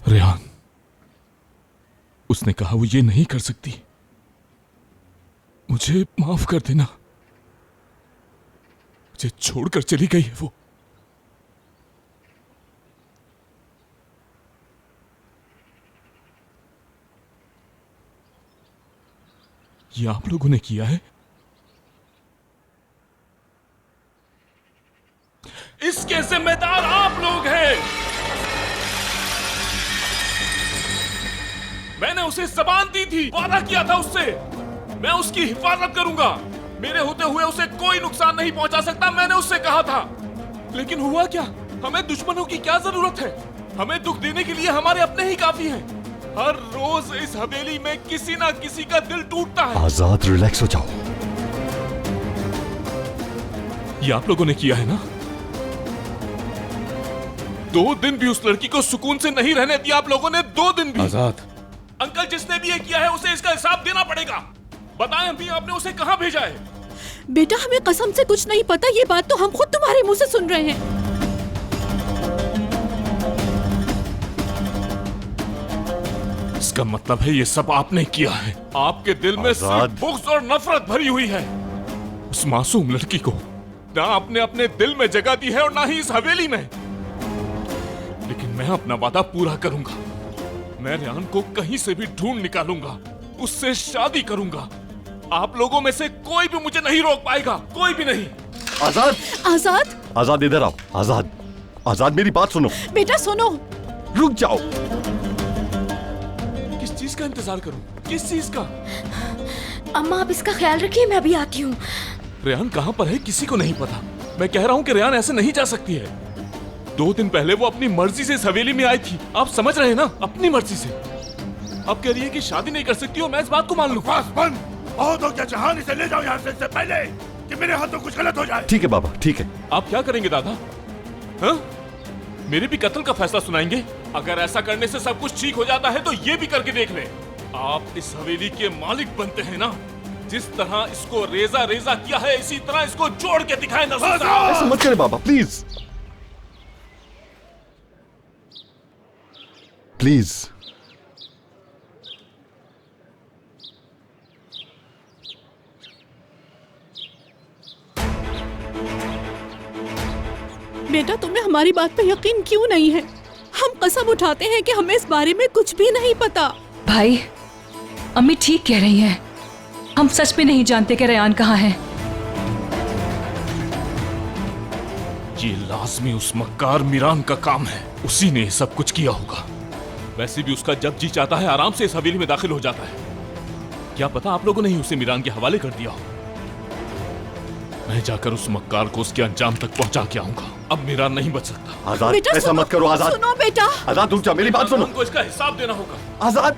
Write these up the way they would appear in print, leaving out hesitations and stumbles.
रेहान, उसने कहा वो ये नहीं कर सकती। मुझे माफ कर देना। मुझे छोड़कर चली गई है वो। ये आप लोगों ने किया है? इसके जिम्मेदार आप लोग हैं। मैंने उसे जबान दी थी, वादा किया था उससे, मैं उसकी हिफाजत करूंगा। मेरे होते हुए उसे कोई नुकसान नहीं पहुंचा सकता, मैंने उससे कहा था। लेकिन हुआ क्या? हमें दुश्मनों की क्या जरूरत है? हमें दुख देने के लिए हमारे अपने ही काफी हैं। हर रोज इस हवेली में किसी ना किसी का दिल टूटता है। आजाद, रिलैक्स हो जाओ। ये आप लोगों ने किया है ना? 2 दिन भी उस लड़की को सुकून से नहीं रहने दिया आप लोगों ने। 2 दिन भी। आजाद, अंकल, जिसने भी ये किया है उसे इसका हिसाब देना पड़ेगा। बताएं अभी आपने उसे कहां भेजा है? बेटा, हमें कसम से कुछ नहीं पता। ये बात तो हम खुद तुम्हारे मुंह से सुन रहे हैं। इसका मतलब है ये सब आपने किया है। आपके दिल में सिर्फ बुग़्ज़ और नफरत भरी हुई है। उस मासूम लड़की को ना आपने अपने दिल में जगह दी है और ना ही इस हवेली में। लेकिन मैं अपना वादा पूरा करूंगा। मैं रेहान को कहीं से भी ढूंढ निकालूंगा, उससे शादी करूंगा। आप लोगों में से कोई भी मुझे नहीं रोक पाएगा, कोई भी नहीं। आजाद, आजाद, आजाद इधर आओ। आजाद, आजाद मेरी बात सुनो। बेटा सुनो। रुक जाओ। किस चीज का इंतजार करूं? किस चीज का? अम्मा, आप इसका ख्याल रखिए, मैं अभी आती हूँ। रेहान कहां पर है किसी को नहीं पता। मैं कह रहा हूं कि रेहान ऐसे नहीं जा सकती है। 2 दिन पहले वो अपनी मर्जी से इस हवेली में आई थी। आप समझ रहे हैं ना? अपनी मर्जी से। अब कह रही है कि शादी नहीं कर सकती हो। मैं इस बात को मान लूं। बस बंद। और तो क्या जहान, इसे ले जाओ यहाँ से इससे पहले कि मेरे हाथों कुछ गलत हो जाए। ठीक है बाबा, ठीक है। आप क्या करेंगे दादा? हाँ? मेरे भी कत्ल का फैसला सुनाएंगे? अगर ऐसा करने से सब कुछ ठीक हो जाता है तो ये भी करके देख ले। आप इस हवेली के मालिक बनते हैं ना? जिस तरह इसको रेजा रेजा किया है, इसी तरह इसको जोड़ के दिखाए नजर। ऐसा मत करे बाबा, प्लीज प्लीज। बेटा, तुम्हें हमारी बात पे यकीन क्यों नहीं है? हम कसम उठाते हैं कि हमें इस बारे में कुछ भी नहीं पता। भाई, अम्मी ठीक कह रही हैं। हम सच में नहीं जानते कि रेहान कहाँ है। ये लाजमी उस मक्कार मीरान का काम है। उसी ने सब कुछ किया होगा। वैसे भी उसका जब जी चाहता है आराम से इस हवेली में दाखिल हो जाता है। क्या पता आप लोगों ने ही उसे मीरान के हवाले कर दिया हो। मैं जाकर उस मक्कार को उसके अंजाम तक पहुंचा के आऊंगा। अब मीरान नहीं बच सकता। आजाद, बेटा ऐसा मत करो। आजाद, सुनो बेटा। आजाद रुक जा, मेरी बात सुनो। हमको इसका हिसाब देना होगा। आजाद,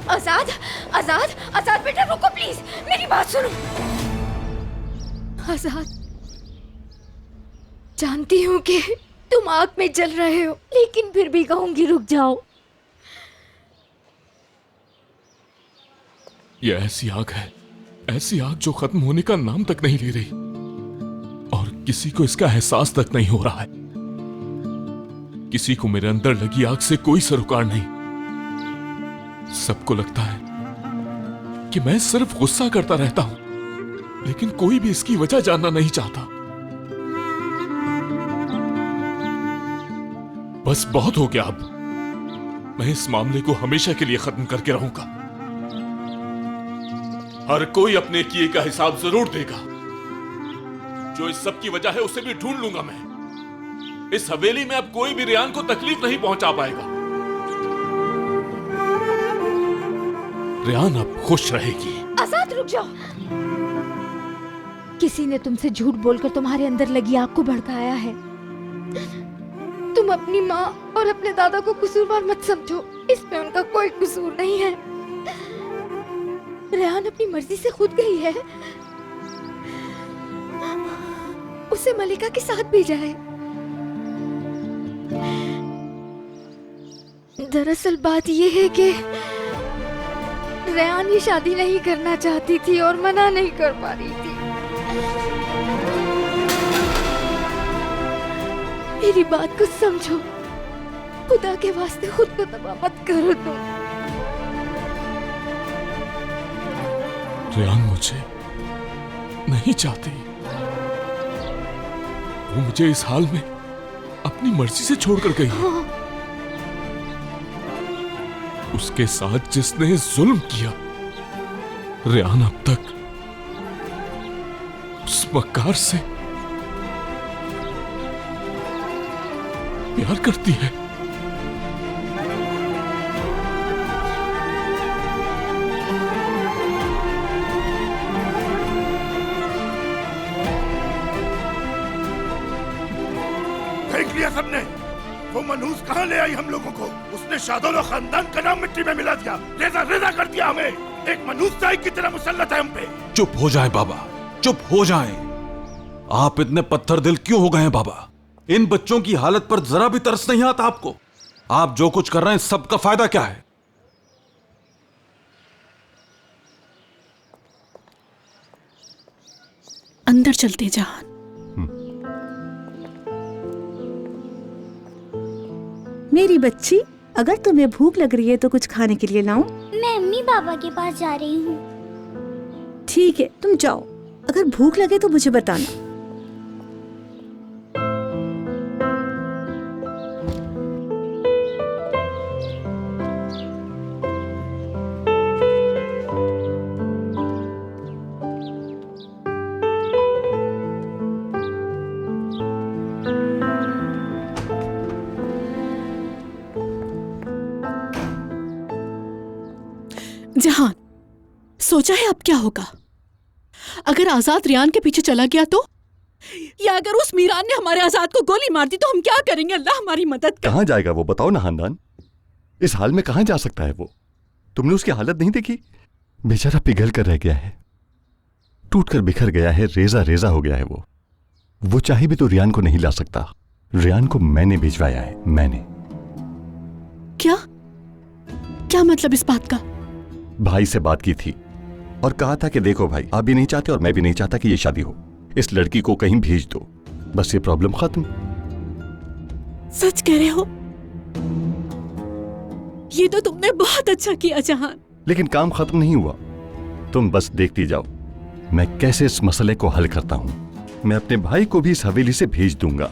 आजाद, आजाद, आजाद बेटा रुको प्लीज, मेरी बात सुनो। आजाद, जानती हूँ कि तुम आग में जल रहे हो, लेकिन फिर भी कहूंगी रुक जाओ। यह ऐसी आग है, ऐसी आग जो खत्म होने का नाम तक नहीं ले रही और किसी को इसका एहसास तक नहीं हो रहा है। किसी को मेरे अंदर लगी आग से कोई सरोकार नहीं। सबको लगता है कि मैं सिर्फ गुस्सा करता रहता हूं, लेकिन कोई भी इसकी वजह जानना नहीं चाहता। बस बहुत हो गया। अब मैं इस मामले को हमेशा के लिए खत्म करके रहूंगा। हर कोई अपने किए का हिसाब जरूर देगा। जो इस सब की वजह है उसे भी ढूंढ लूंगा मैं। इस हवेली में अब कोई भी रेहान को तकलीफ नहीं पहुंचा पाएगा। रेहान अब खुश रहेगी। आजाद रुक जाओ। किसी ने तुमसे झूठ बोलकर तुम्हारे अंदर लगी आग को भड़काया है। तुम अपनी माँ और अपने दादा को कसूरवार मत समझो, इसमें उनका कोई कसूर नहीं है। रेहान अपनी मर्जी से खुद गई है। उसे मलिका के साथ भेजा है। दरअसल बात यह है कि रेहान ये शादी नहीं करना चाहती थी और मना नहीं कर पा रही थी। मेरी बात को समझो। खुदा के वास्ते खुद को तबाह मत करो तुम। रेहान मुझे नहीं चाहती। वो मुझे इस हाल में अपनी मर्जी से छोड़कर गई। उसके साथ जिसने जुल्म किया, रेहान अब तक उस मक्कार से प्यार करती है। देख लिया सबने, वो मनहूस कहाँ ले आई हम लोगों को। उसने शादोल और खानदान का नाम मिट्टी में मिला दिया, रेजा रेजा कर दिया हमें। एक मनहूस साहिब की तरह मुसल्लत है हम पे। चुप हो जाए बाबा, चुप हो जाएं। आप इतने पत्थर दिल क्यों हो गए हैं बाबा? इन बच्चों की हालत पर जरा भी तरस नहीं आता आपको? आप जो कुछ कर रहे हैं सबका फायदा क्या है? अंदर चलते जहान। मेरी बच्ची, अगर तुम्हें भूख लग रही है तो कुछ खाने के लिए लाऊं? मैं अम्मी बाबा के पास जा रही हूँ। ठीक है, तुम जाओ। अगर भूख लगे तो मुझे बताना। जहान, सोचा है अब क्या होगा? अगर आजाद रियान के पीछे चला गया तो? या अगर उस मीरान ने हमारे आजाद को गोली मार दी तो हम क्या करेंगे? अल्लाह हमारी मदद कर। कहाँ जाएगा वो, बताओ ना हानदान। इस हाल में कहाँ जा सकता है वो? तुमने उसकी हालत नहीं देखी? बेचारा पिघल कर रह गया है, टूट कर बिखर गया है, रेजा रेजा हो गया है वो। वो चाहे भी तो रियान को नहीं ला सकता। रियान को मैंने भिजवाया है, मैंने। क्या क्या मतलब इस बात का? भाई से बात की थी और कहा था कि देखो भाई, आप भी नहीं चाहते और मैं भी नहीं चाहता कि ये शादी हो। इस लड़की को कहीं भेज दो, बस ये प्रॉब्लम खत्म। सच कह रहे हो? ये तो तुमने बहुत अच्छा किया जहान। लेकिन काम खत्म नहीं हुआ, तुम बस देखती जाओ मैं कैसे इस मसले को हल करता हूं। मैं अपने भाई को भी इस हवेली से भेज दूंगा।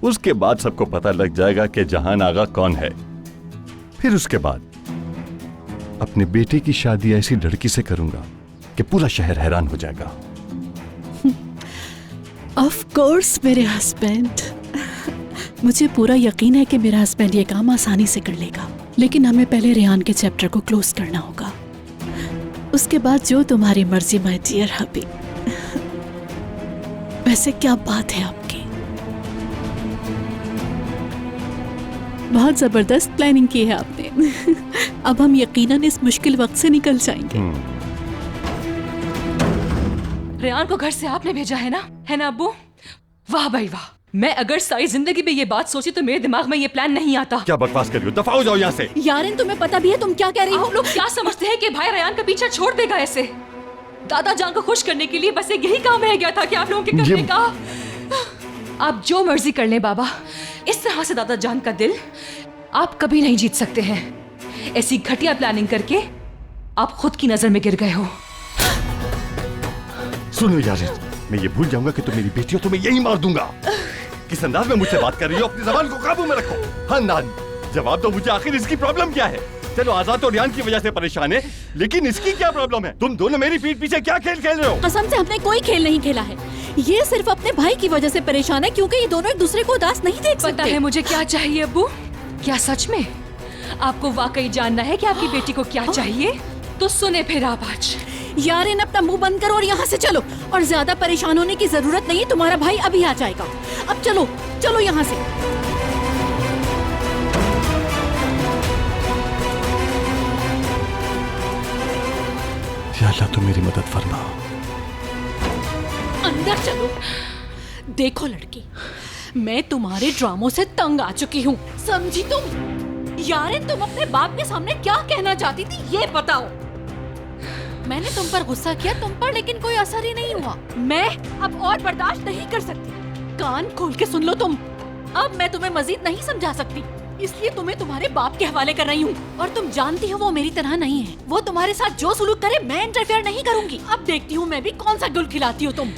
उसके बाद सबको पता लग जाएगा कि जहान आगा कौन है। फिर उसके बाद अपने बेटे की शादी ऐसी लड़की से करूंगा कि पूरा शहर हैरान हो जाएगा। ऑफ कोर्स मेरे हस्बैंड, मुझे पूरा यकीन है कि मेरा हस्बैंड ये काम आसानी से कर लेगा। लेकिन हमें पहले रेहान के चैप्टर को क्लोज करना होगा। उसके बाद जो तुम्हारी मर्जी माय डियर हबी। वैसे क्या बात है आपकी, बहुत जबरदस्त प्लानिंग की है आपने। अब हम यकीनन इस मुश्किल वक्त से निकल जाएंगे। रेहान को घर से आपने भेजा है ना अब्बू? वाह भाई वाह। मैं अगर सारी जिंदगी में ये बात सोची तो मेरे दिमाग में ये प्लान नहीं आता। क्या बकवास कर रही हो, दफा हो जाओ यहाँ से। यारिन, तुम्हें पता भी है तुम क्या कह रही हो? आप लोग क्या समझते हैं कि भाई रेहान का पीछा छोड़ देगा ऐसे? दादा जान को खुश करने के लिए बस एक यही काम रह गया था कि आप लोगों के करने का। आप जो मर्जी कर लें बाबा, इस तरह से दादा जान का दिल आप कभी नहीं जीत सकते हैं। ऐसी घटिया प्लानिंग करके आप खुद की नजर में गिर गए हो। सुनो यार, मैं ये भूल जाऊंगा कि तुम मेरी बेटी हो तो मैं यही मार दूंगा। किस अंदाज में मुझसे बात कर रही हो? अपनी जबान को काबू में रखो। खानदान, जवाब दो मुझे, आखिर इसकी प्रॉब्लम क्या है? चलो आजाद और रियान की वजह से परेशान है, लेकिन इसकी क्या प्रॉब्लम है? तुम दोनों मेरी पीठ पीछे क्या खेल खेल रहे हो? कसम से हमने कोई खेल नहीं खेला है। ये सिर्फ अपने भाई की वजह से परेशान है क्योंकि ये दोनों एक दूसरे को उदास नहीं देख सकते। पता है मुझे क्या चाहिए अब्बू? क्या सच में आपको वाकई जानना है कि आपकी बेटी को क्या चाहिए? तो सुने फिर आप आज। यारिन, अपना मुंह बंद करो और यहाँ से चलो। और ज्यादा परेशान होने की जरूरत नहीं, तुम्हारा भाई अभी आ जाएगा। अब चलो चलो यहाँ से। या अल्लाह, तुम मेरी मदद फरमा। अंदर चलो। देखो लड़की, मैं तुम्हारे ड्रामों से तंग आ चुकी हूँ, समझी तुम? यारिन, तुम अपने बाप के सामने क्या कहना चाहती थी ये बताओ। मैंने तुम पर गुस्सा किया तुम पर, लेकिन कोई असर ही नहीं हुआ। मैं अब और बर्दाश्त नहीं कर सकती। कान खोल के सुन लो तुम। अब मैं तुम्हें मजीद नहीं समझा सकती। इसलिए तुम्हें तुम्हारे बाप के हवाले कर रही हूँ। और तुम जानती हो वो मेरी तरह नहीं है। वो तुम्हारे साथ जो सुलूक करे मैं इंटरफेयर नहीं करूंगी। अब देखती हूँ मैं भी कौन सा गुल खिलाती हो तुम।